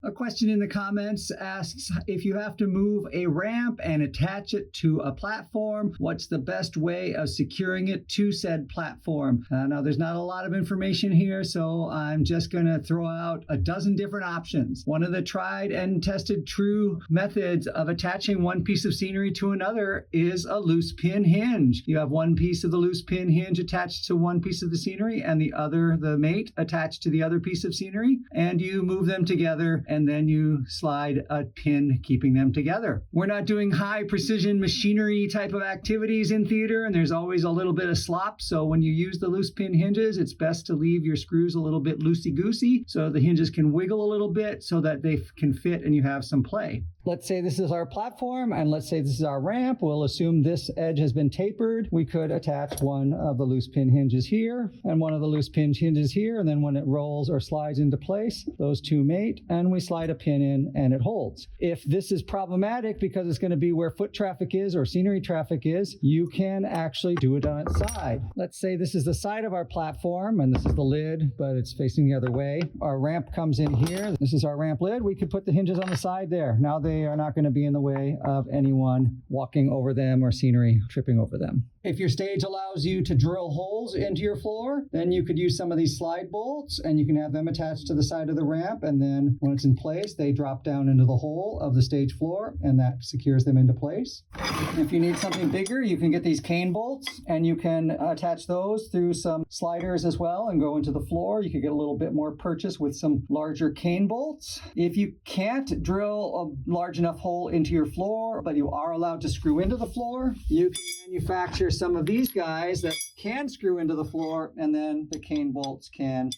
A question in the comments asks, if you have to move a ramp and attach it to a platform, what's the best way of securing it to said platform? Now, there's not a lot of information here, so I'm just going to throw out a dozen different options. One of the tried and tested true methods of attaching one piece of scenery to another is a loose pin hinge. You have one piece of the loose pin hinge attached to one piece of the scenery and the other, the mate, attached to the other piece of scenery, and you move them together and then you slide a pin keeping them together. We're not doing high precision machinery type of activities in theater, and there's always a little bit of slop, so when you use the loose pin hinges, it's best to leave your screws a little bit loosey-goosey so the hinges can wiggle a little bit so that they can fit and you have some play. Let's say this is our platform, and let's say this is our ramp. We'll assume this edge has been tapered. We could attach one of the loose pin hinges here and one of the loose pin hinges here, and then when it rolls or slides into place, those two mate, and we slide a pin in and it holds. If this is problematic because it's going to be where foot traffic is or scenery traffic is, you can actually do it on its side. Let's say this is the side of our platform and this is the lid, but it's facing the other way. Our ramp comes in here. This is our ramp lid. We could put the hinges on the side there. Now they are not going to be in the way of anyone walking over them or scenery tripping over them. If your stage allows you to drill holes into your floor, then you could use some of these slide bolts and you can have them attached to the side of the ramp, and then when it's in place, they drop down into the hole of the stage floor and that secures them into place. If you need something bigger, you can get these cane bolts and you can attach those through some sliders as well and go into the floor. You could get a little bit more purchase with some larger cane bolts. If you can't drill a large enough hole into your floor, but you are allowed to screw into the floor, you can manufacture some of these guys that can screw into the floor, and then the cane bolts can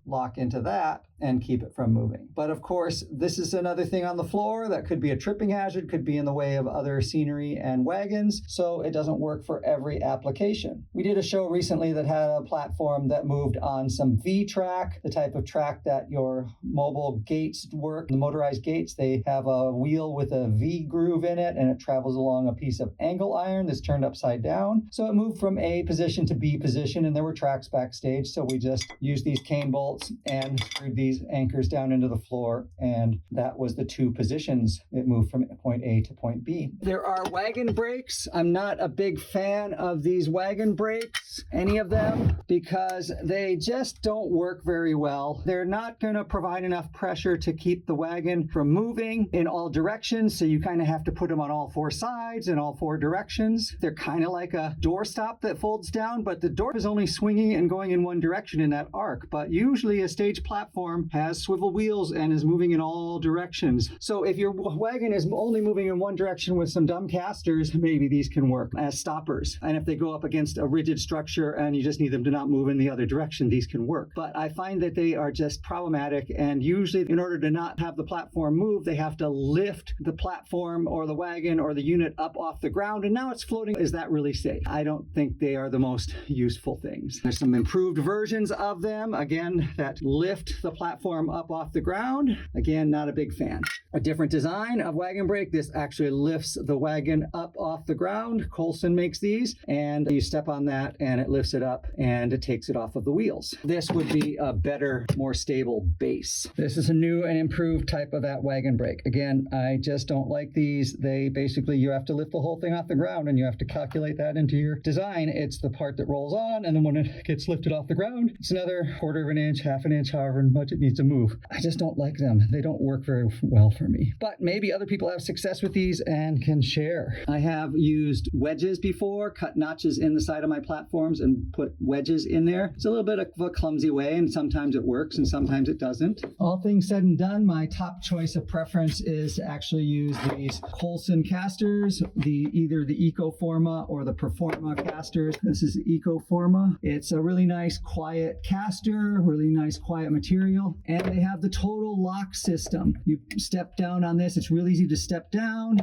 lock into that and keep it from moving. But of course, this is another thing on the floor that could be a tripping hazard, could be in the way of other scenery and wagons, so it doesn't work for every application. We did a show recently that had a platform that moved on some V-track, the type of track that your mobile gates work. The motorized gates, they have a wheel with a V groove in it, and it travels along a piece of angle iron that's turned upside down. So it moved from A position to B position, and there were tracks backstage, so we just used these cane bolts and screwed these anchors down into the floor, and that was the two positions. It moved from point A to point B. There are wagon brakes. I'm not a big fan of these wagon brakes, any of them, because they just don't work very well. They're not going to provide enough pressure to keep the wagon from moving in all directions, so you kind of have to put them on all four sides in all four directions. They're kind of like a doorstop that folds down, but the door is only swinging and going in one direction in that arc. But usually a stage platform has swivel wheels and is moving in all directions. So if your wagon is only moving in one direction with some dumb casters, maybe these can work as stoppers. And if they go up against a rigid structure and you just need them to not move in the other direction, these can work. But I find that they are just problematic, and usually in order to not have the platform move, they have to lift the platform or the wagon or the unit up off the ground, and now it's floating. Is that really safe? I don't think they are the most useful things. There's some improved versions of them, again, that lift the platform up off the ground. Again, not a big fan. A different design of wagon brake. This actually lifts the wagon up off the ground. Colson makes these, and you step on that and it lifts it up and it takes it off of the wheels. This would be a better, more stable base. This is a new and improved type of that wagon brake. Again, I just don't like these. They basically, you have to lift the whole thing off the ground and you have to calculate that into your design. It's the part that rolls on, and then when it gets lifted off the ground, it's another quarter of an inch, half an inch, however much it needs to move. I just don't like them. They don't work very well for me. But maybe other people have success with these and can share. I have used wedges before, cut notches in the side of my platforms and put wedges in there. It's a little bit of a clumsy way, and sometimes it works and sometimes it doesn't. All things said and done, my top choice of preference is to actually use these Colson casters, either the Ecoforma or the Performa casters. This is the Ecoforma. It's a really nice quiet caster, really nice quiet material, and they have the total lock system. You step down on this, it's really easy to step down.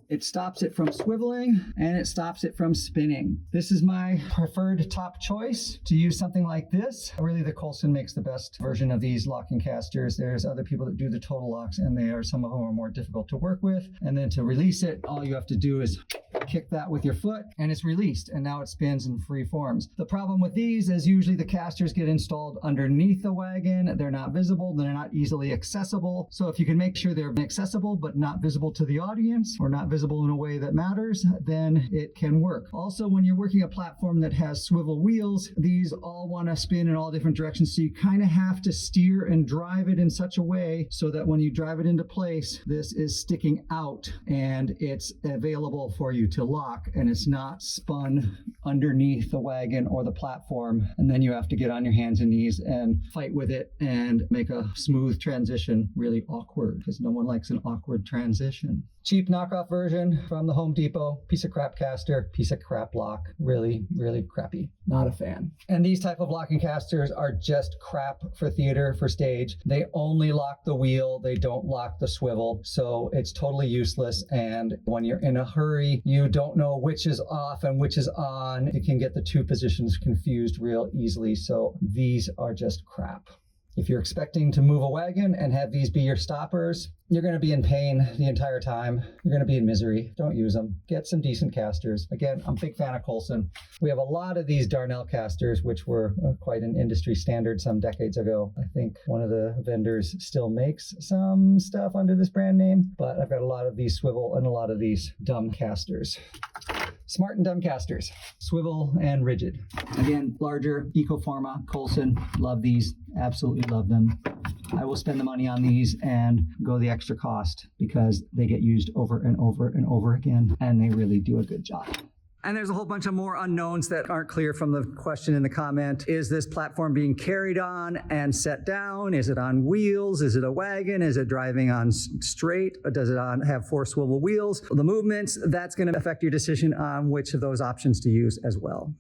It stops it from swiveling and it stops it from spinning. This is my preferred top choice to use something like this. Really, the Colson makes the best version of these locking casters. There's other people that do the total locks, and some of them are more difficult to work with. And then to release it, all you have to do is kick that with your foot, and it's released, and now it spins in free forms. The problem with these is usually the casters get installed underneath the wagon. They're not visible, they're not easily accessible. So if you can make sure they're accessible but not visible to the audience, or not visible in a way that matters, then it can work. Also, when you're working a platform that has swivel wheels, these all want to spin in all different directions, so you kind of have to steer and drive it in such a way so that when you drive it into place, this is sticking out and it's available for you to lock, and it's not spun underneath the wagon or the platform, and then you have to get on your hands and knees and fight with it and make a smooth transition really awkward, because no one likes an awkward transition. Cheap knockoff version from the Home Depot. Piece of crap caster, piece of crap lock. Really, really crappy. Not a fan. And these type of locking casters are just crap for theater, for stage. They only lock the wheel. They don't lock the swivel. So it's totally useless. And when you're in a hurry, you don't know which is off and which is on. It can get the two positions confused real easily. So these are just crap. If you're expecting to move a wagon and have these be your stoppers, you're going to be in pain the entire time. You're going to be in misery. Don't use them. Get some decent casters. Again, I'm a big fan of Coulson. We have a lot of these Darnell casters, which were quite an industry standard some decades ago. I think one of the vendors still makes some stuff under this brand name, but I've got a lot of these swivel and a lot of these dumb casters. Smart and dumb casters, swivel and rigid. Again, larger, Ecoforma, Coulson, love these, absolutely love them. I will spend the money on these and go the extra cost because they get used over and over and over again, and they really do a good job. And there's a whole bunch of more unknowns that aren't clear from the question in the comment. Is this platform being carried on and set down? Is it on wheels? Is it a wagon? Is it driving on straight? Or does it have 4 swivel wheels? The movements, that's going to affect your decision on which of those options to use as well.